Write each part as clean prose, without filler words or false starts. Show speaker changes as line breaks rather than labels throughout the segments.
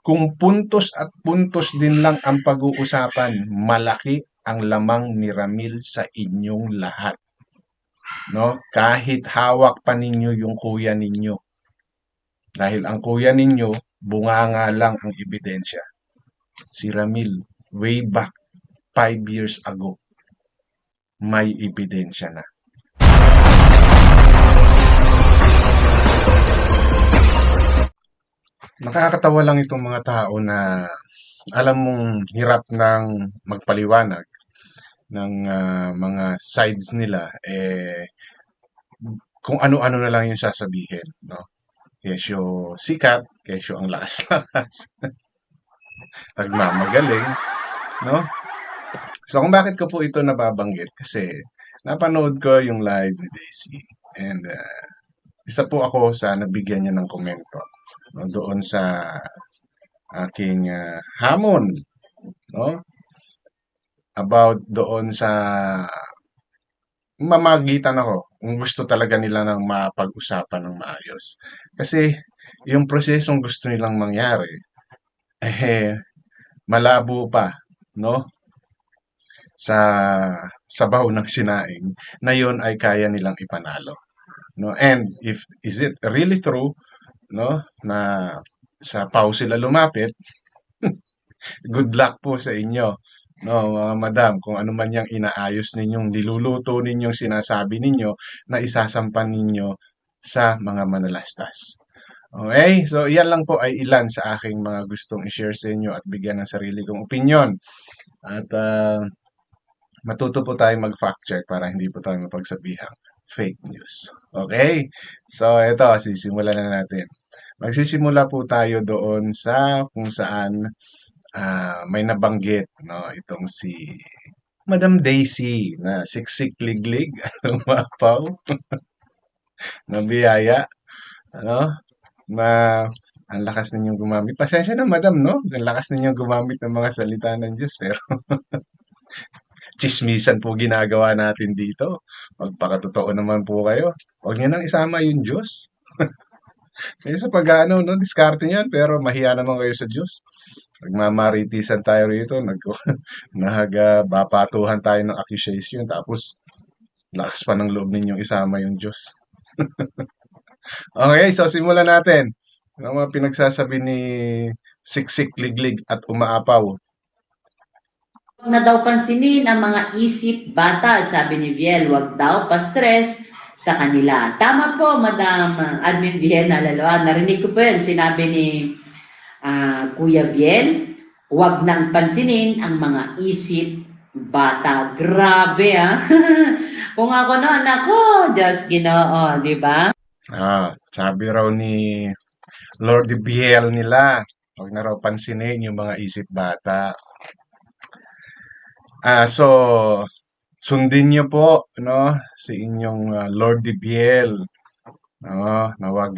Kung puntos at puntos din lang ang pag-uusapan, malaki ang lamang ni Ramil sa inyong lahat. No? Kahit hawak pa ninyo yung kuya ninyo. Dahil ang kuya ninyo, bunganga lang ang ebidensya. Si Ramil, way back 5 years ago, may ebidensya na. Nakakatawa lang itong mga tao na alam mong hirap ng magpaliwanag ng mga sides nila, kung ano-ano na lang yung sasabihin, no? Kesyo sikat, kesyo ang lakas-lakas, nagmamagaling, no? So kung bakit ko po ito nababanggit, kasi napanood ko yung live ni Daisy, and isa po ako sa nabigyan niya ng komento, no, doon sa aking hamon, no, about doon sa mamagitan ako kung gusto talaga nila ng mapag-usapan ng maayos. Kasi yung prosesong gusto nilang mangyari, eh, malabo pa, no? Sa sabaw ng sinaing na yun ay kaya nilang ipanalo. No? And if is it really true, no, na sa PAW sila lumapit, good luck po sa inyo. No, mga madam, kung ano man yung inaayos ninyong niluluto ninyong sinasabi ninyo na isasampan ninyo sa mga manalastas. Okay? So, yan lang po ay ilan sa aking mga gustong i-share sa inyo at bigyan ng sarili kong opinion. At matuto po tayo mag-fact check para hindi po tayo mapagsabihang fake news. Okay? So, ito, sisimulan na natin. Magsisimula po tayo doon sa kung saan may nabanggit, no, itong si Madam Daisy na siksik liglig at umapaw na biyaya, ano, na ang lakas ninyong gumamit. Pasensya na, madam, no? Ang lakas ninyong gumamit ng mga salita ng Diyos, pero chismisan po ginagawa natin dito. Magpakatotoo naman po kayo. Huwag niyo nang isama yung Diyos. Kaya sa pag-ano, no, diskarte niyan, pero mahiya naman kayo sa Diyos. Nagmamaritisan tayo rito, nagbabatuhan tayo ng accusation, tapos lakas pa ng loob ninyong isama yung Diyos. Okay, so simulan natin. Ano mga pinagsasabi ni Siksik Liglig at Umaapaw?
Huwag na daw pansinin ang mga isip bata, sabi ni Viel. Huwag daw pa-stress sa kanila. Tama po, Madam Admin Vienna Laloa. Narinig ko po yun. Sinabi ni Kuya Viel, huwag nang pansinin ang mga isip bata. Grabe Kung ako noon, ako, Diyos Ginoo, di ba?
Sabi raw ni Lord Biel nila, huwag na raw pansinin yung mga isip bata. So, sundin niyo po, no, si inyong Lord Biel. No, na wag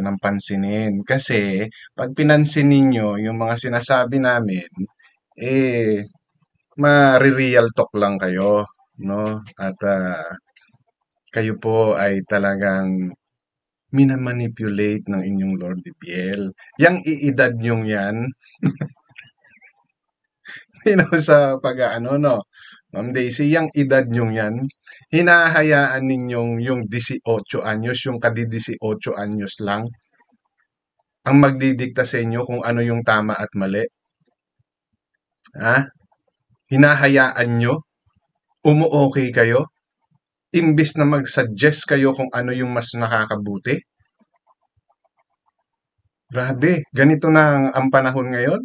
nang pansinin. Kasi, pag pinansin ninyo yung mga sinasabi namin, ma-real talk lang kayo, no? At kayo po ay talagang minamanipulate ng inyong Lord Biel. Yang iedad nyong yan, sa pag-ano, no? Ma'am Daisy, yung edad nyong yan, hinahayaan ninyong yung 18 anyos, yung kadi-18 anyos lang, ang magdidikta sa inyo kung ano yung tama at mali. Ha? Hinahayaan nyo, umu-okay kayo, imbis na mag-suggest kayo kung ano yung mas nakakabuti. Grabe, ganito na ang panahon ngayon.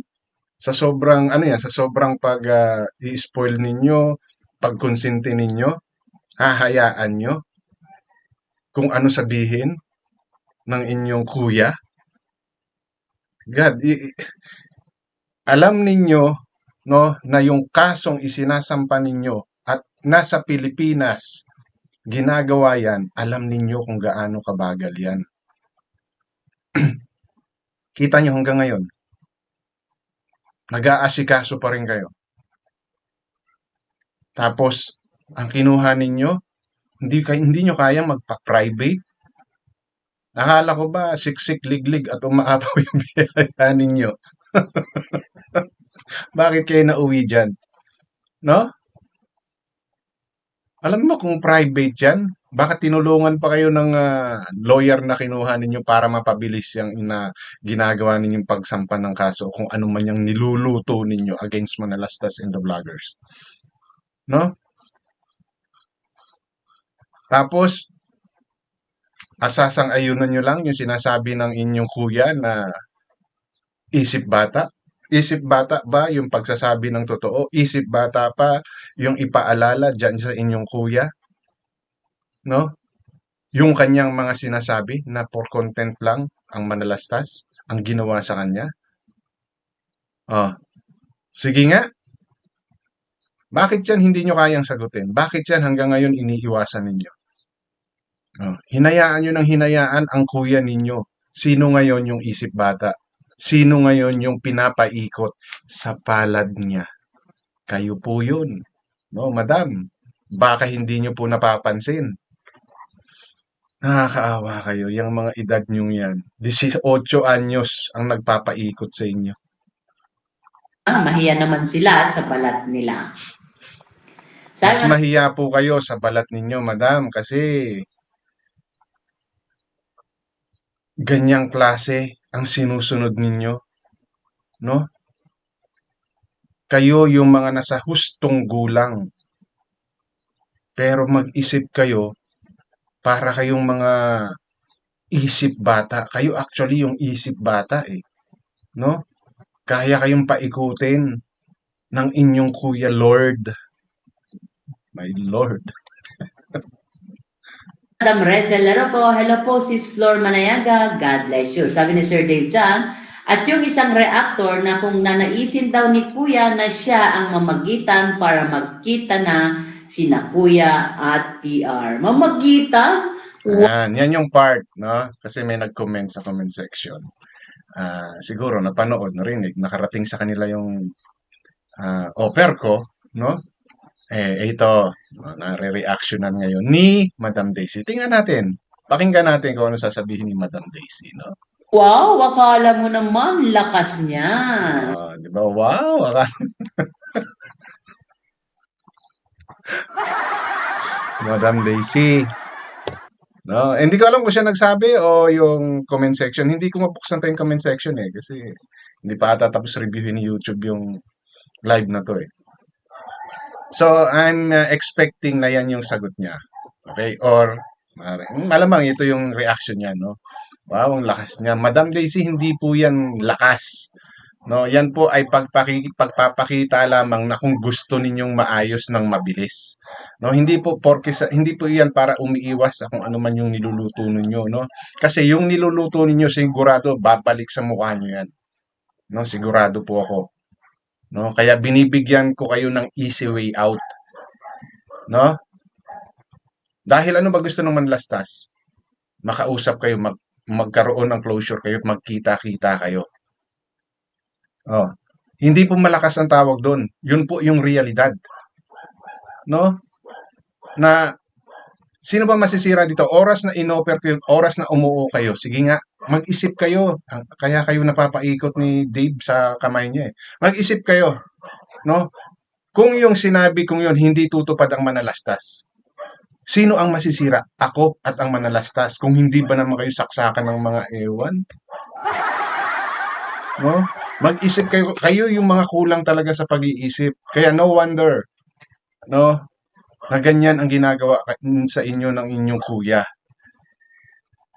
Sa sobrang, ano yan, sa sobrang i-spoil ninyo, pagkonsinti ninyo, hahayaan nyo kung ano sabihin ng inyong kuya. God, alam ninyo, no, na yung kasong isinasampa ninyo at nasa Pilipinas, ginagawa yan, alam ninyo kung gaano kabagal yan. Kita nyo hanggang ngayon, nag-aasikaso pa rin kayo. Tapos, ang kinuha ninyo, hindi nyo kayang magpa-private. Akala ko ba siksik liglig at umaapaw yung biyaya ninyo? Bakit kayo nauwi diyan, 'no? Alam mo kung private 'yan, baka tinulungan pa kayo ng, lawyer na kinuha ninyo para mapabilis yang ginagawa ninyong pagsampa ng kaso kung ano man yang niluluto ninyo against Manalastas and the Vloggers, 'no? Tapos asasang-ayunan niyo lang yung sinasabi ng inyong kuya na isip bata? Isip bata ba yung pagsasabi ng totoo? Isip bata pa yung ipaalala diyan sa inyong kuya, 'no? Yung kanyang mga sinasabi na for content lang ang Manalastas, ang ginawa sa kanya? Oh, sige nga, bakit yan hindi nyo kayang sagutin? Bakit yan hanggang ngayon iniiwasan ninyo? Oh, hinayaan nyo ng hinayaan ang kuya ninyo. Sino ngayon yung isip bata? Sino ngayon yung pinapaikot sa palad niya? Kayo po yun. No, madam. Baka hindi nyo po napapansin. Nakakaawa kayo, yung mga edad nyo yan. 18 anyos ang nagpapaikot sa inyo.
Mahiya naman sila sa balat nila.
Mas
Sabi
mahiya po kayo sa balat ninyo, madam, kasi ganyang klase ang sinusunod ninyo, no? Kayo yung mga nasa hustong gulang, pero mag-isip kayo para kayong mga isip bata. Kayo actually yung isip bata eh, no? Kaya kayong paikutin ng inyong Kuya Lord. My Lord.
Madam Rezel Laroco, hello po sis Flor Manayaga, God bless you. Sabi ni Sir Dave Chan, at yung isang reactor na kung nanaisin daw ni Kuya na siya ang mamagitan para magkita na sina Kuya at TR. Mamagitan?
Yan yung part, no? Kasi may nag-comment sa comment section. Siguro napanood, narinig, nakarating sa kanila yung offer ko, no? Ito, no, nare-reactionan ngayon ni Madam Daisy. Tingnan natin. Pakinggan natin kung ano sasabihin ni Madam Daisy, no?
Wow, akala mo naman, lakas niya.
Di ba? Wow! Madam Daisy. No, hindi ko alam kung siya nagsabi o yung comment section. Hindi ko mabuksan pa yung comment section eh kasi hindi pa ata tapos reviewin ni YouTube yung live na to eh. So, I'm expecting na yan yung sagot niya. Okay? Or, malamang ito yung reaction niya, no? Wow, ang lakas niya. Madam Daisy, hindi po yan lakas. No, yan po ay pagpapakita lamang na kung gusto ninyong maayos ng mabilis. No, hindi po 'yan para umiiwas sa kung ano man yung niluluto ninyo, no? Kasi yung niluluto ninyo sigurado babalik sa mukha niyo 'yan. No, sigurado po ako. No, kaya binibigyan ko kayo ng easy way out, no? Dahil ano ba gusto ng manlastas? Makausap kayo, magkaroon ng closure kayo, magkita-kita kayo. Oh, hindi po malakas ang tawag doon. Yun po yung realidad. No? Na sino ba masisira dito? Oras na inoffer ko yun, oras na umuo kayo. Sige nga, mag-isip kayo. Kaya kayo napapaikot ni Dave sa kamay niya eh. Mag-isip kayo. No? Kung yung sinabi kong yun, hindi tutupad ang manalastas. Sino ang masisira? Ako at ang manalastas. Kung hindi ba naman kayo saksakan ng mga ewan? No? Mag-isip kayo. Kayo yung mga kulang talaga sa pag-iisip. Kaya no wonder, no, na ganyan ang ginagawa sa inyo ng inyong kuya.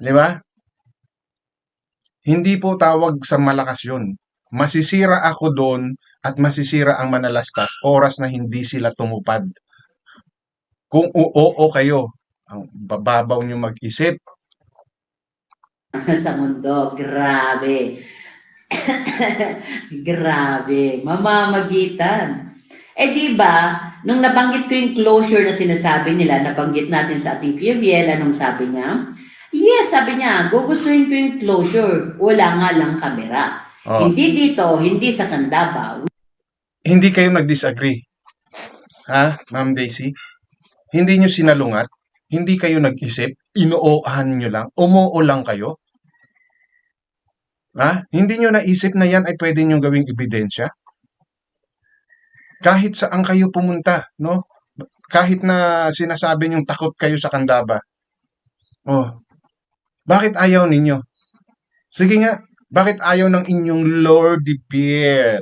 Di ba? Hindi po tawag sa malakas yun. Masisira ako doon at masisira ang manalastas oras na hindi sila tumupad. Kung oo kayo, ang bababaw nyo mag-isip.
Sa mundo, grabe. Grabe, mamamagitan. Di ba, nung nabanggit ko yung closure na sinasabi nila, nabanggit natin sa ating PVL, anong sabi niya? Yes, sabi niya, gugustuhin ko yung closure. Wala nga lang kamera.
Oh,
Hindi dito, hindi sa Candaba.
hindi kayo nag-disagree. Ha, Ma'am Daisy? Hindi nyo sinalungat? Hindi kayo nag-isip? Inoohan nyo lang? Umoo lang kayo? Ha? Hindi nyo naisip na yan ay pwede nyo gawing ebidensya? Kahit saan kayo pumunta, no? Kahit na sinasabi nyong takot kayo sa Candaba. Oh, bakit ayaw ninyo? Sige nga, bakit ayaw ng inyong Lordy Biel?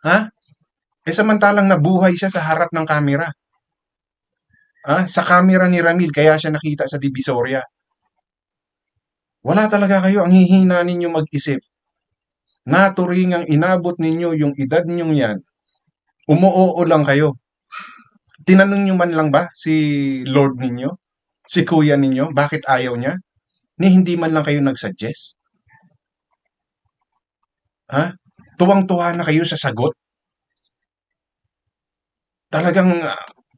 Ha? Samantalang nabuhay siya sa harap ng kamera. Sa kamera ni Ramil, kaya siya nakita sa Divisoria. Wala talaga kayo, ang hihina ninyo mag-isip. Naturingang inabot ninyo yung edad ninyong yan, umuoo lang kayo. Tinanong nyo man lang ba si Lord ninyo? Si kuya ninyo? Bakit ayaw niya? Ni hindi man lang kayo nag-suggest? Ha? Tuwang-tuwa na kayo sa sagot? Talagang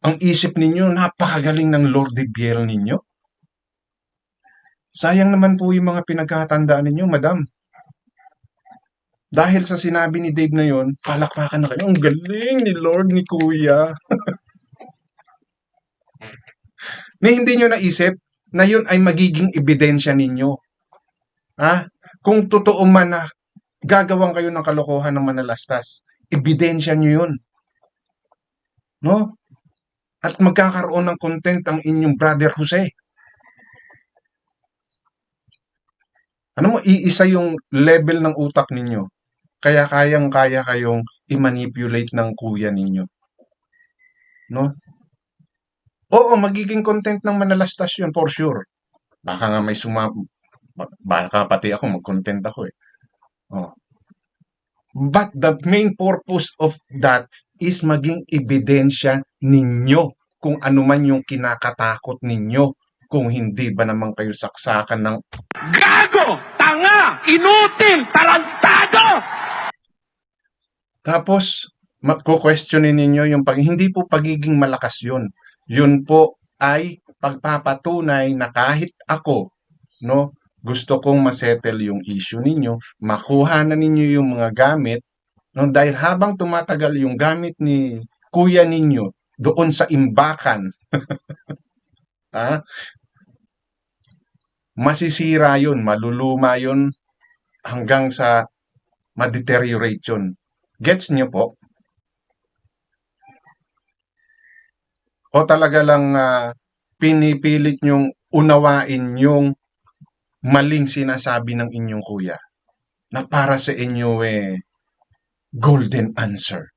ang isip ninyo, napakagaling ng Lord de Biel ninyo? Sayang naman po yung mga pinagkatandaan ninyo, madam. Dahil sa sinabi ni Dave na yon, palakpakan na kayo. Ang galing ni Lord ni Kuya. Na hindi nyo naisip na yun ay magiging ebidensya ninyo. Kung totoo man na gagawang kayo ng kalokohan ng manalastas, ebidensya nyo yun. No? At magkakaroon ng content ang inyong brother Jose. Ano mo, iisa yung level ng utak ninyo. Kaya kayang-kaya kayong i-manipulate ng kuya ninyo. No? Oo, magiging content ng manalastas yun, for sure. Baka nga may baka pati ako mag-content ako eh. Oh. But the main purpose of that is maging ebidensya ninyo kung ano man yung kinakatakot ninyo. Kung hindi ba naman kayo saksakan ng
gago, tanga, inutil, tarantado!
Tapos, ko-questionin ninyo yung hindi po pagiging malakas yun. Yun po ay pagpapatunay na kahit ako, no, gusto kong masettle yung issue ninyo, makuha na ninyo yung mga gamit, no, dahil habang tumatagal yung gamit ni kuya ninyo doon sa imbakan, masisira yun, maluluma yun hanggang sa ma-deteriorate yun. Gets nyo po? O talaga lang pinipilit nyong unawain yung maling sinasabi ng inyong kuya na para sa inyo golden answer.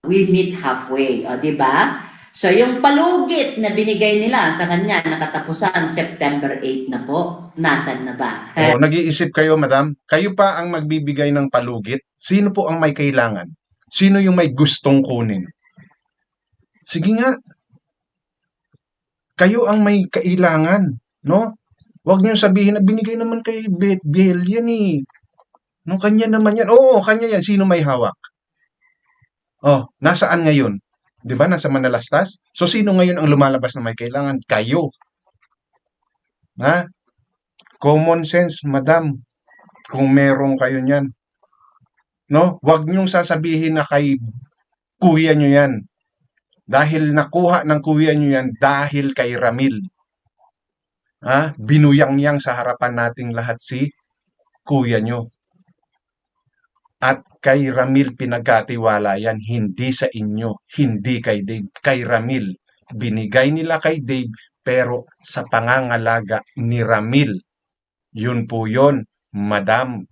We meet halfway, o di ba? So yung palugit na binigay nila sa kanya nakatapusan September 8 na po. Nasaan na ba?
O, nag-iisip kayo, madam? Kayo pa ang magbibigay ng palugit? Sino po ang may kailangan? Sino yung may gustong kunin? Sige nga. Kayo ang may kailangan, no? Huwag niyo sabihin na binigay naman kay Biel yan eh. No, kanya naman yan. Oo, kanya yan. Sino may hawak? Oh, nasaan ngayon? 'Di ba? Nasa Manalastas? So, sino ngayon ang lumalabas na may kailangan? Kayo. Ha? Common sense, madam. Kung meron kayo niyan. No? Huwag niyong sasabihin na kay kuya niyo yan. Dahil nakuha ng kuya niyo yan dahil kay Ramil. Binuyang-yang sa harapan nating lahat si kuya niyo. At kay Ramil pinagkatiwala yan, hindi sa inyo, hindi kay Dave. Kay Ramil, binigay nila kay Dave, pero sa pangangalaga ni Ramil. Yun po yun, Madam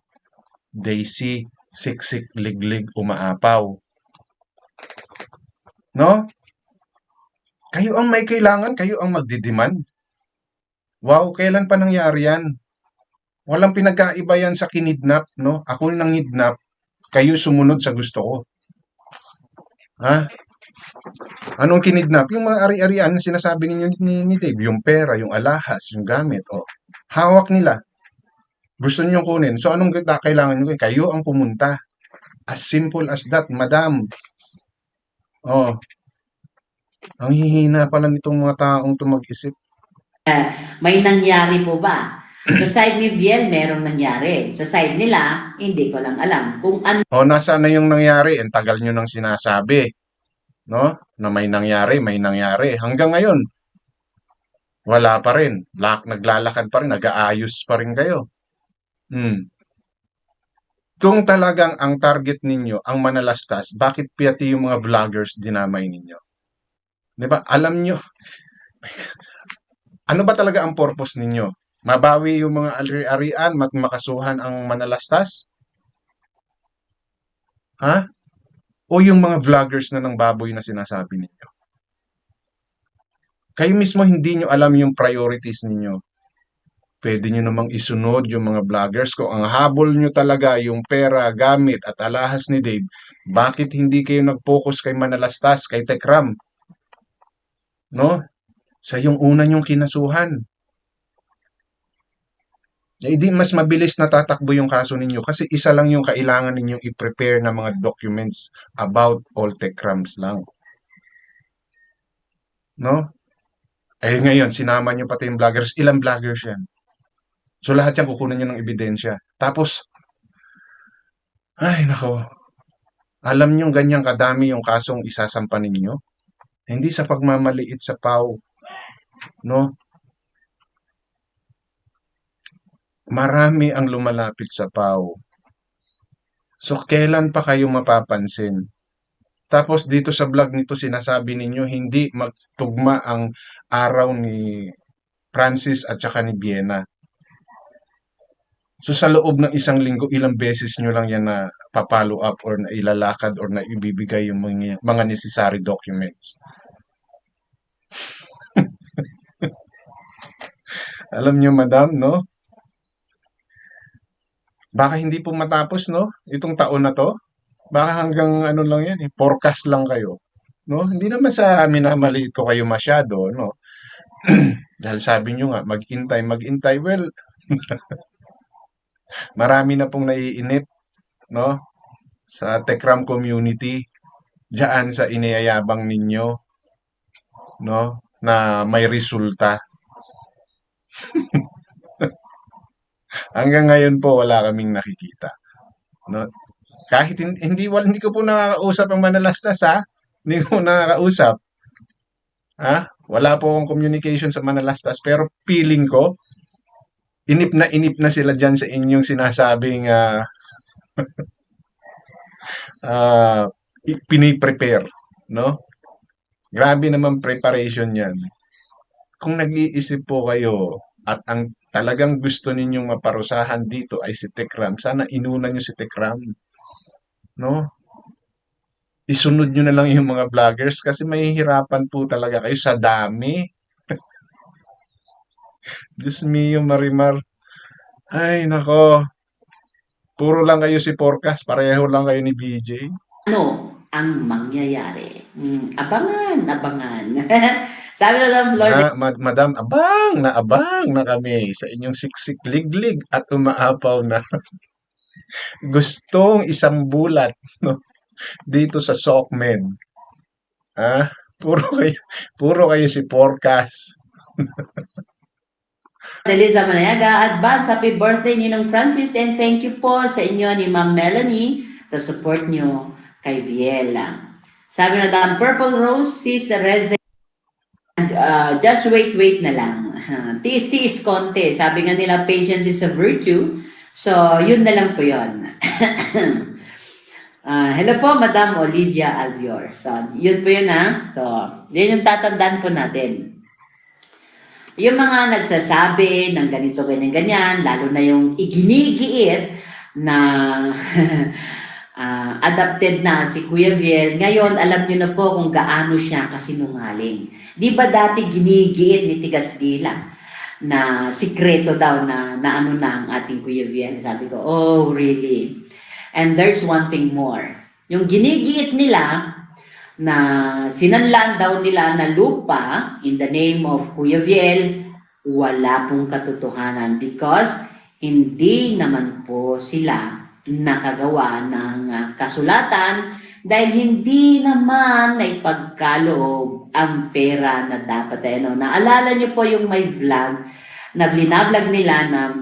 Daisy, siksik, liglig, umaapaw. No? Kayo ang may kailangan, kayo ang magdidemand. Wow, kailan pa nangyari yan? Walang pinagkaiba yan sa kinidnap, no? Ako nang nangidnap, kayo sumunod sa gusto ko. Anong kinidnap? Yung mga ari-arian na sinasabi ninyo ni Dave, yung pera, yung alahas, yung gamit, hawak nila. Gusto niyo kunin. So anong kailangan niyo? Kayo ang pumunta. As simple as that, madam. Ang hihina pala nitong mga taong mag-isip.
May nangyari po ba? Sa side ni Biel, merong nangyari. Sa side nila, hindi ko lang alam kung ano.
Nasaan na yung nangyari? Ang tagal nyo nang sinasabi. No? Na may nangyari, may nangyari. Hanggang ngayon, Wala pa rin. Naglalakad pa rin, nag-aayos pa rin kayo. Hmm. Kung talagang ang target ninyo ang manalastas, bakit piyati yung mga vloggers dinamay ninyo? 'Di ba? Alam nyo, ano ba talaga ang purpose ninyo? Mabawi yung mga ari-arian, makasuhan ang manalastas? Ha? O yung mga vloggers na ng baboy na sinasabi ninyo? Kayo mismo hindi nyo alam yung priorities ninyo. Pwede nyo namang isunod yung mga vloggers. Kung ang habol nyo talaga yung pera, gamit at alahas ni Dave, bakit hindi kayo nag-focus kay Manalastas, kay Tekram? No? Sa yung una nyong kinasuhan. Di mas mabilis natatakbo yung kaso ninyo kasi isa lang yung kailangan ninyong i-prepare na mga documents about all Tekrams lang. No? Eh ngayon, sinama nyo pati yung vloggers. Ilang vloggers yan? So lahat yan kukunin nyo ng ebidensya. Tapos, ay nako, alam nyo ganyang kadami yung kasong isasampa ninyo? Hindi sa pagmamaliit sa PAW, no? Marami ang lumalapit sa PAW. So kailan pa kayo mapapansin? Tapos dito sa vlog nito sinasabi ninyo hindi magtugma ang araw ni Francis at saka ni Vienna. So sa loob ng isang linggo, ilang beses nyo lang yan na papalo up or na ilalakad or na ibibigay yung mga necessary documents. Alam nyo, madam, no? Baka hindi po matapos, no? Itong taon na to. Baka hanggang ano lang yan, forecast lang kayo. No? Hindi naman sa minamaliit ko kayo masyado, no? Dahil sabi nyo nga, mag-intay, mag-intay. Well, marami na pong naiinip, no? Sa Tekram community, diyan sa iniyayabang ninyo, no? Na may resulta. Hanggang ngayon po, wala kaming nakikita. No? Kahit hindi ko po nakakausap ang Manalastas, ha? Hindi ko po nakakausap. Ha? Wala po akong communication sa Manalastas, pero feeling ko, inip na sila dyan sa inyong sinasabing piniprepare, no? Grabe naman preparation yan. Kung nag-iisip po kayo at ang talagang gusto ninyong maparusahan dito ay si Tekram, sana inuna nyo si Tekram, no? Isunod nyo na lang yung mga vloggers kasi mahihirapan po talaga kayo sa dami. Diyos mio, Marimar. Ay, nako. Puro lang kayo si Forecast. Pareho lang kayo ni BJ.
Ano ang mangyayari? Abangan, abangan. Sabi na lang, Lord,
Madam, abang na kami sa inyong siksik liglig at umaapaw na gustong isang bulat, no? Dito sa SOCMED. Ah, puro kayo si Forecast.
Deliza Manayaga, advance happy birthday Ninong Francis and thank you po sa inyo ni Ma'am Melanie sa support nyo kay Viela. Sabi na dam Purple Rose sis resident, just wait na lang. Tiis-tiis konti. Sabi nga nila patience is a virtue. So, yun na lang po yun. Hello po, Madam Olivia Albior. So, yun po yun ha. So, yun yung tatandaan po natin. Yung mga nagsasabi ng ganito, ganyan, lalo na yung iginigiit na adapted na si Kuya Viel, ngayon alam nyo na po kung gaano siya kasinungaling. Di ba dati ginigiit ni Tigas Dila na sikreto daw na ano na ang ating Kuya Viel? Sabi ko, oh really? And there's one thing more. Yung ginigiit nila, na sinanlaan daw nila na lupa in the name of Kuya Viel, wala pong katotohanan because hindi naman po sila nakagawa ng kasulatan dahil hindi naman naipagkaloob ang pera na dapat. Naalala niyo po yung may vlog na blinavlog nila na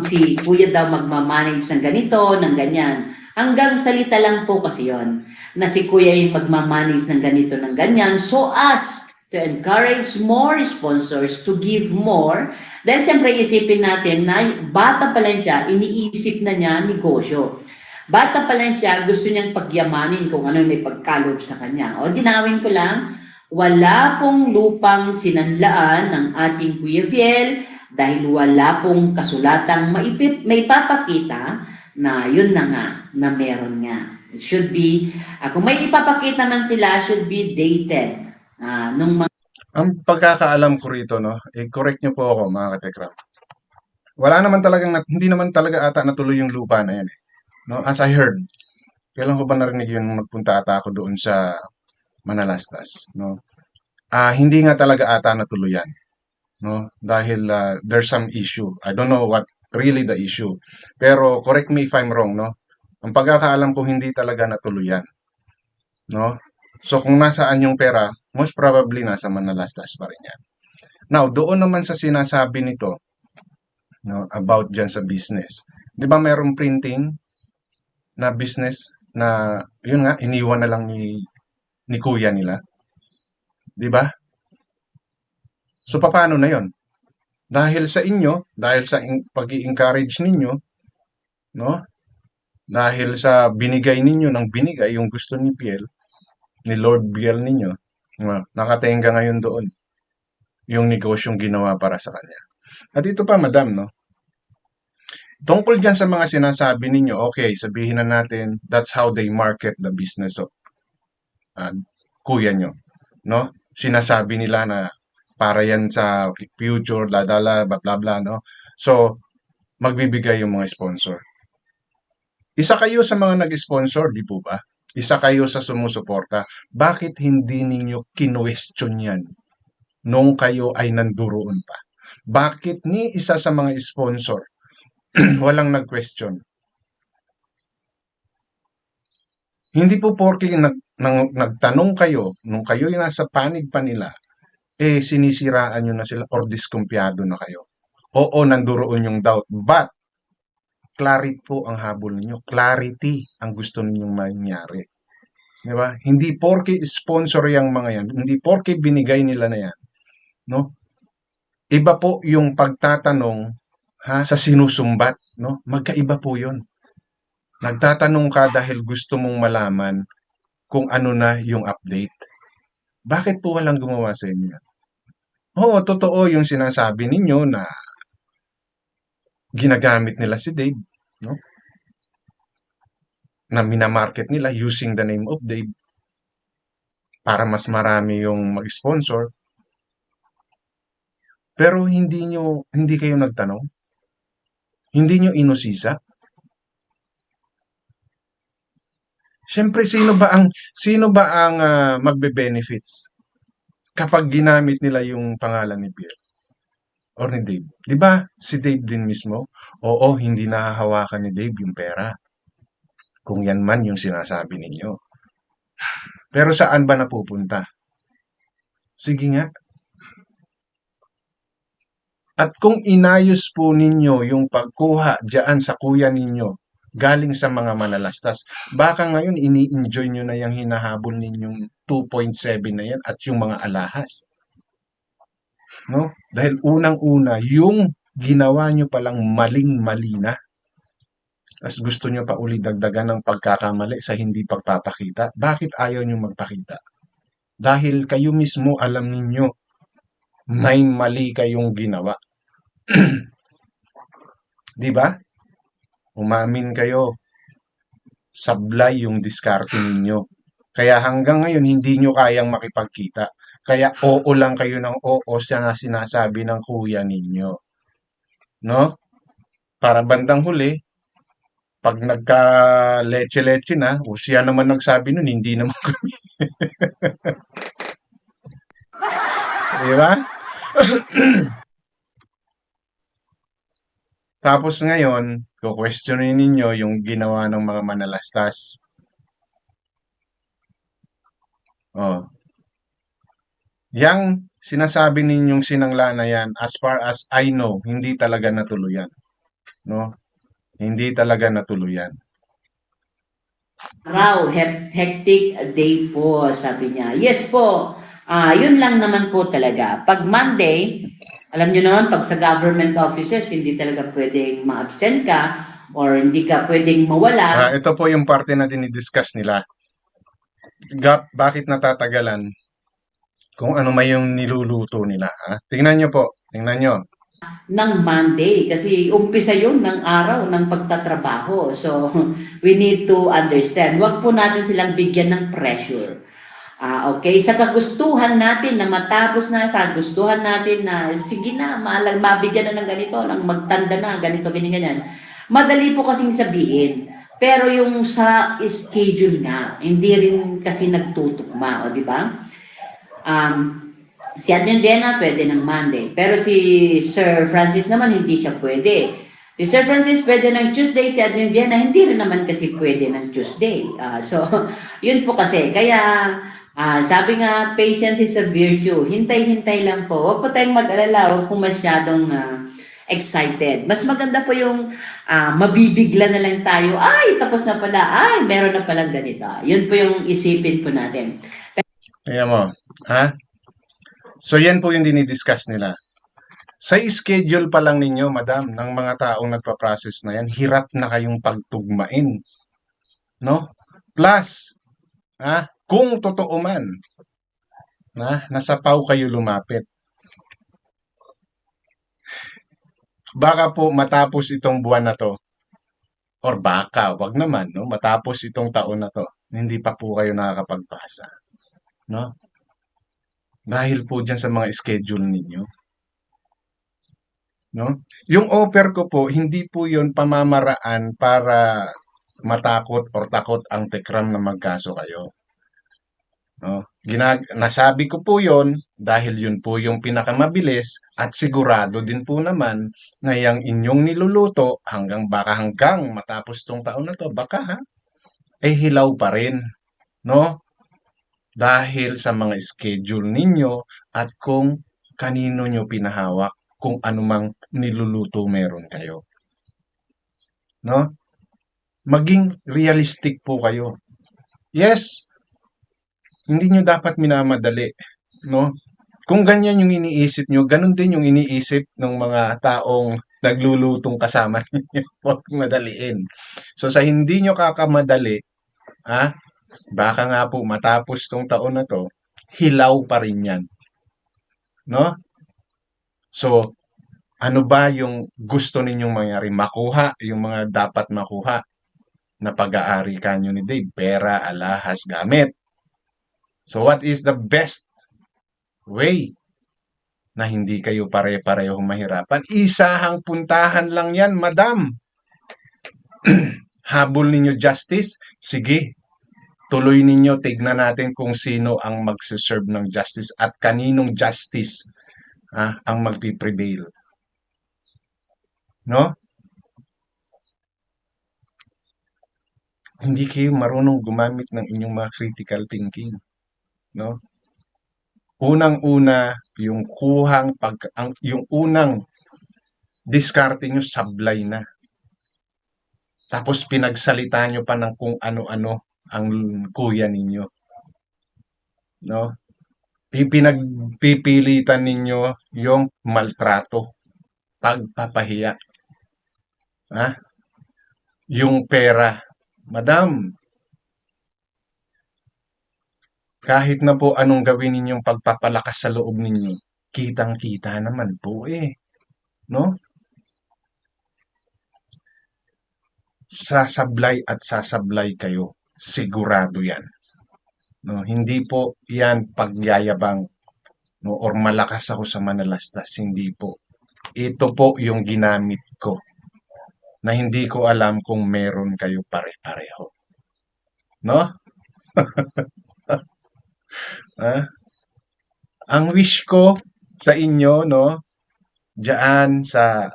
si Kuya daw magmamanage ng ganito, ng ganyan. Hanggang salita lang po kasi yon na si Kuya yung magmamanage ng ganito ng ganyan so as to encourage more sponsors to give more. Dahil siyempre isipin natin na bata pa lang siya, iniisip na niya negosyo. Bata pa lang siya, gusto niyang pagyamanin kung ano may pagkalob sa kanya. O dinawin ko lang, wala pong lupang sinanlaan ng ating Kuya Viel dahil wala pong kasulatang may papakita na yun na nga, na meron nga. It should be, kung may ipapakita man sila, should be dated. Nung
Ang pagkakaalam ko rito, no, correct niyo po ako, mga katekram. Wala naman talagang, hindi naman talaga ata natuloy yung lupa na yan. No? As I heard, kailan ko ba narinig yun nung nagpunta ata ako doon sa Manalastas? No? Hindi nga talaga ata natuloy yan. No? Dahil there's some issue. I don't know what really the issue. Pero correct me if I'm wrong, no? Ang pagkakaalam ko hindi talaga natuloy yan. No? So kung nasaan yung pera, most probably nasa Manalastas pa rin yan. Now, doon naman sa sinasabi nito, no, about dyan sa business. Di ba mayroong printing na business na, yun nga, iniwan na lang ni kuya nila? Di ba? So, paano na yon? Dahil sa inyo, dahil sa pag-i-encourage ninyo, no? Dahil sa binigay ninyo ng binigay, yung gusto ni Biel, ni Lord Biel ninyo, nakatenga ngayon doon yung negosyong ginawa para sa kanya. At ito pa, madam, no? Tungkol dyan sa mga sinasabi ninyo, okay, sabihin na natin, that's how they market the business of kuya nyo. No? Sinasabi nila na para yan sa future, ladala, bla bla bla, no? So, magbibigay yung mga sponsor. Isa kayo sa mga nag-sponsor, di po ba? Isa kayo sa sumusuporta. Bakit hindi ninyo kinwestiyon yan nung kayo ay nanduroon pa? Bakit ni isa sa mga sponsor walang nag-question? Hindi po porke nagtanong kayo, nung kayo yung nasa panig pa nila, sinisiraan nyo na sila or diskumpiyado na kayo. Oo, nanduroon yung doubt. But, clarity po ang habol ninyo. Clarity ang gusto ninyong mangyari. Di ba? Hindi porke sponsor yung mga yan. Hindi porke binigay nila na yan. No? Iba po yung pagtatanong sa sinusumbat. No? Magkaiba po yun. Nagtatanong ka dahil gusto mong malaman kung ano na yung update. Bakit po walang gumawa sa inyo? Oo, totoo yung sinasabi ninyo na ginagamit nila si Dave, no? Na minamarket nila using the name of Dave para mas marami yung mag-sponsor. Pero hindi kayo nagtanong? Hindi nyo inusisa? Siyempre, sino ba ang magbe-benefits kapag ginamit nila yung pangalan ni Pierre or ni Dave? 'Di ba si Dave din mismo? Oo, hindi nahahawakan ni Dave yung pera. Kung yan man yung sinasabi ninyo. Pero saan ba napupunta? Sige nga. At kung inayos po ninyo yung pagkuha diyan sa kuya ninyo, galing sa mga Manalastas, baka ngayon ini-enjoy nyo na yung hinahabol ninyong 2.7 na yan at yung mga alahas. No? Dahil unang-una, yung ginawa nyo palang maling-mali na. Tapos gusto nyo pa uli dagdagan ng pagkakamali sa hindi pagpapakita. Bakit ayaw nyo magpakita? Dahil kayo mismo alam ninyo may mali kayong ginawa. Di ba? Umamin kayo. Sablay yung diskarte ninyo. Kaya hanggang ngayon, hindi nyo kayang makipagkita. Kaya oo lang kayo ng oo siya na sinasabi ng kuya ninyo. No? Para bandang huli, pag nagka-leche-leche na, o siya naman nagsabi nun, hindi naman kami. Di ba? Tapos ngayon, kukwestiyonin ninyo yung ginawa ng mga Manalastas. Oh. Yang sinasabi ninyong sinangla na yan, as far as I know, hindi talaga natuluyan. No? Hindi talaga natuluyan.
hectic day po, sabi niya. Yes po, Yun lang naman po talaga. Pag Monday, alam nyo naman, pag sa government offices, hindi talaga pwedeng ma-absent ka or hindi ka pwedeng mawala.
Ito po yung parte na dinidiscuss nila. Bakit natatagalan kung ano may yung niluluto nila. Tingnan nyo po. Tingnan nyo.
Ng Monday kasi umpisa yun ng araw ng pagtatrabaho. So, we need to understand. Huwag po natin silang bigyan ng pressure. Okay, sa kagustuhan natin na matapos na, sa gustuhan natin na sige na, mabigyan na ng ganito, lang magtanda na, ganito, ganyan, ganyan. Madali po kasing sabihin. Pero yung sa schedule nga, hindi rin kasi nagtutugma, o di ba? Um, Si Admin Viena pwede ng Monday. Pero si Sir Francis naman hindi siya pwede. Si Sir Francis pwede ng Tuesday, si Admin Viena hindi rin naman kasi pwede ng Tuesday. So, yun po kasi. Kaya, sabi nga, patience is a virtue. Hintay-hintay lang po. Huwag po tayong mag-alala. Huwag po masyadong excited. Mas maganda po yung mabibigla na lang tayo. Ay, tapos na pala. Ay, meron na palang ganito. Yun po yung isipin po natin.
Tingnan mo. Ha? So, yan po yung dinidiscuss nila. Sa schedule pa lang ninyo, madam, ng mga taong nagpa-process na yan, hirap na kayong pagtugmain. No? Plus, kung totoo man, nasa PAW kayo lumapit. Baka po matapos itong buwan na to, or baka, wag naman, no? Matapos itong taon na to, hindi pa po kayo nakakapagpasa. No? Dahil po dyan sa mga schedule ninyo. No? Yung offer ko po, hindi po yon pamamaraan para matakot or takot ang tekram na magkaso kayo. No? Nasabi ko po yon dahil yun po yung pinakamabilis at sigurado din po naman na yung inyong niluluto baka hanggang matapos tong taon na to, baka hilaw pa rin. No? Dahil sa mga schedule ninyo at kung kanino nyo pinahawak kung anumang niluluto meron kayo. No? Maging realistic po kayo. Yes, hindi nyo dapat minamadali. No? Kung ganyan yung iniisip nyo, ganun din yung iniisip ng mga taong naglulutong kasama ninyo. Huwag madaliin. So sa hindi nyo kakamadali, baka nga po matapos tong taon na to, hilaw pa rin yan. No? So, ano ba yung gusto ninyong mangyari? Makuha yung mga dapat makuha na pag-aari kanyo ni Dave. Pera, alahas, gamit. So, what is the best way na hindi kayo pare-parehong mahirapan? Isahang puntahan lang yan, madam. Habol ninyo justice? Sige, tuloy ninyo, tignan natin kung sino ang magsiserve ng justice at kaninong justice ang magpiprevail. No? Hindi kayo marunong gumamit ng inyong mga critical thinking. No? Unang-una, yung unang diskarte nyo sablay na. Tapos pinagsalita nyo pa ng kung ano-ano ang kuya ninyo. No? Pinagpipilitan ninyo yung maltrato, pagpapahiya. Yung pera. Madam, kahit na po anong gawin ninyong pagpapalakas sa loob ninyo, kitang-kita naman po no? Sasablay at sasablay kayo. Sigurado yan. No? Hindi po yan pagyayabang, no? Or malakas ako sa manalastas. Hindi po. Ito po yung ginamit ko na hindi ko alam kung meron kayo pare-pareho. No? Ang wish ko sa inyo, no, diyan sa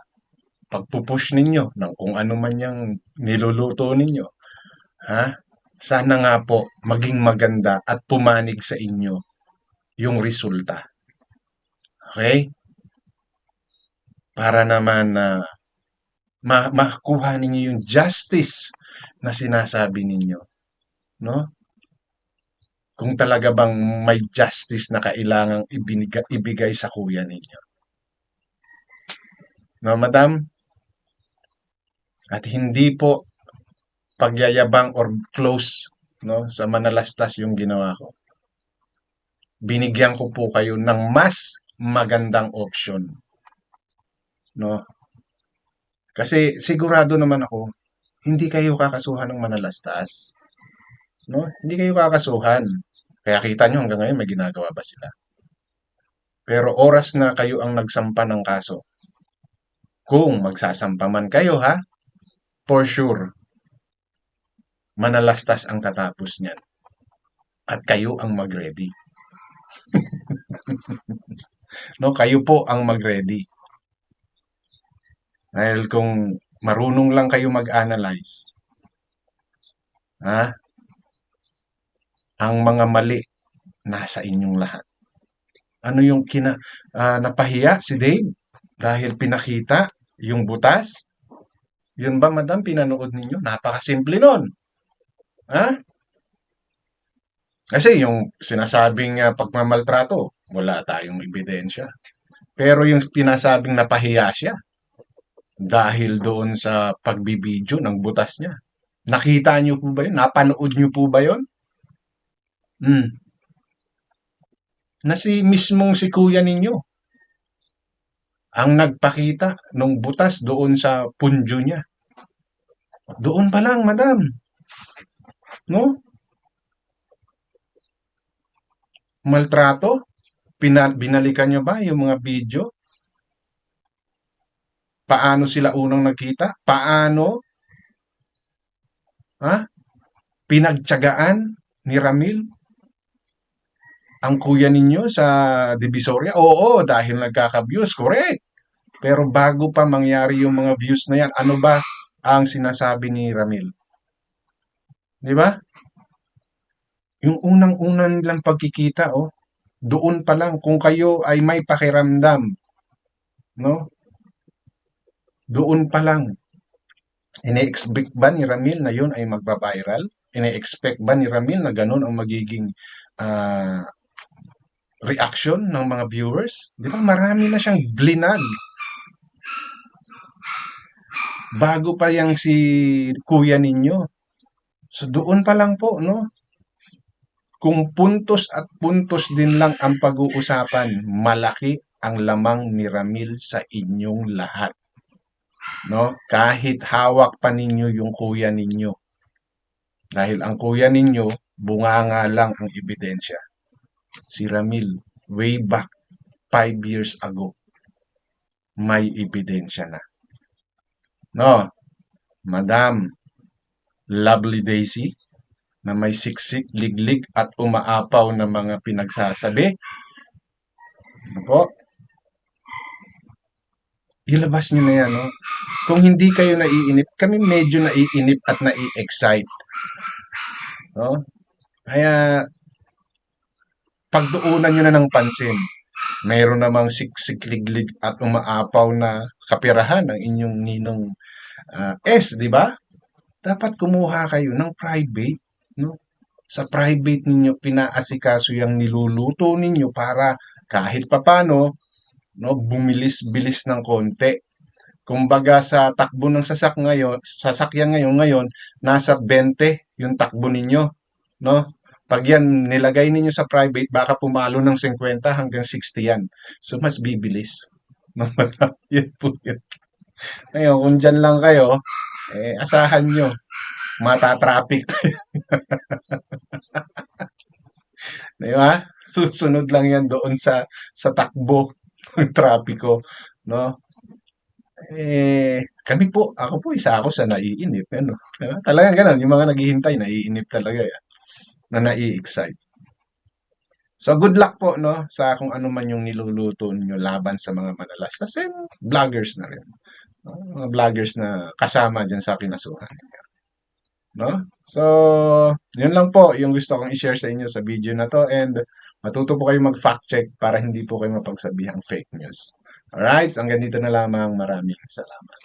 pagpupush ninyo ng kung ano man yung niluluto ninyo, sana nga po maging maganda at pumanig sa inyo yung resulta. Okay? Para naman na makuha ninyo yung justice na sinasabi ninyo. No? kung talaga bang may justice na kailangang ibigay sa kuya ninyo. No, madam? At hindi po pagyayabang or close, no, sa manalastas yung ginawa ko. Binigyan ko po kayo ng mas magandang option, no? Kasi sigurado naman ako, hindi kayo kakasuhan ng manalastas, no? Hindi kayo kakasuhan. Kaya kita nyo hanggang ngayon may ginagawa ba sila? Pero oras na kayo ang nagsampa ng kaso. Kung magsasampa man kayo ha, for sure, manalastas ang tatapos niyan. At kayo ang mag-ready. No, kayo po ang mag-ready. Dahil kung marunong lang kayo mag-analyze, ha, ang mga mali nasa inyong lahat. Ano yung napahiya si Dave dahil pinakita yung butas? Yun ba, madam, pinanood ninyo? Napakasimple nun. Ha? Kasi yung sinasabing pagmamaltrato, wala tayong ebidensya. Pero yung pinasabing napahiya siya dahil doon sa pagbibidyo ng butas niya. Nakita niyo po ba yun? Napanood niyo po ba yun? Na mismong si kuya ninyo ang nagpakita ng butas doon sa punjo niya. Doon pa lang, madam. No? Maltrato? Binalikan nyo ba yung mga video? Paano sila unang nagkita? Paano? Ha? Pinagtiyagaan ni Ramil ang kuya ninyo sa Divisoria? Oo, dahil nagkaka-views. Correct. Pero bago pa mangyari yung mga views na yan, ano ba ang sinasabi ni Ramil? Di ba? Yung unang-unang nilang pagkikita, doon pa lang, kung kayo ay may pakiramdam, no? Doon pa lang, ine-expect ba ni Ramil na yun ay magba-viral? Ine-expect ba ni Ramil na ganun ang magiging reaction ng mga viewers? Di ba marami na siyang blinag. Bago pa yang si kuya ninyo. So doon pa lang po, no? Kung puntos at puntos din lang ang pag-uusapan, malaki ang lamang ni Ramil sa inyong lahat. No? Kahit hawak pa ninyo yung kuya ninyo. Dahil ang kuya ninyo, bunganga lang ang ebidensya. Si Ramil, way back 5 years ago, may ebidensya na. No? Madam, Lovely Daisy, na may siksik, liglig at umaapaw na mga pinagsasabi. Ano po? Ilabas nyo na yan, no? Kung hindi kayo naiinip, kami medyo naiinip at nai-excite. No? Kaya, pagduunan nyo na ng pansin. Mayroon namang siksik, liglig at umaapaw na kapirahan ng inyong ninong S, di ba? Dapat kumuha kayo ng private, no? Sa private ninyo pinaasikaso yung niluluto ninyo para kahit papano, no, bumilis-bilis ng konti. Kumbaga sa takbo ng sasakyan ngayon nasa 20 yung takbo ninyo, no? Pag yan nilagay ninyo sa private, baka pumalo ng 50 hanggang 60 yan. So mas bibilis. No? Yun po yun. Ngayon, kung dyan lang kayo, asahan nyo, matatraffic. Di ba? Susunod lang yan doon sa takbo ng trapiko, no? Kami po, ako po, isa ako sa naiinip, ano? Diba? Talagang ganun, yung mga naghihintay, naiinip talaga yan, na nai-excite. So, good luck po, no, sa kung ano man yung niluluto nyo laban sa mga manalastas and vloggers na rin. No? Mga vloggers na kasama dyan sa kinasuhan. No? So, yun lang po yung gusto kong i-share sa inyo sa video na to and matuto po kayo mag-fact check para hindi po kayo mapagsabihang fake news. Alright, hanggang dito na lamang. Maraming salamat.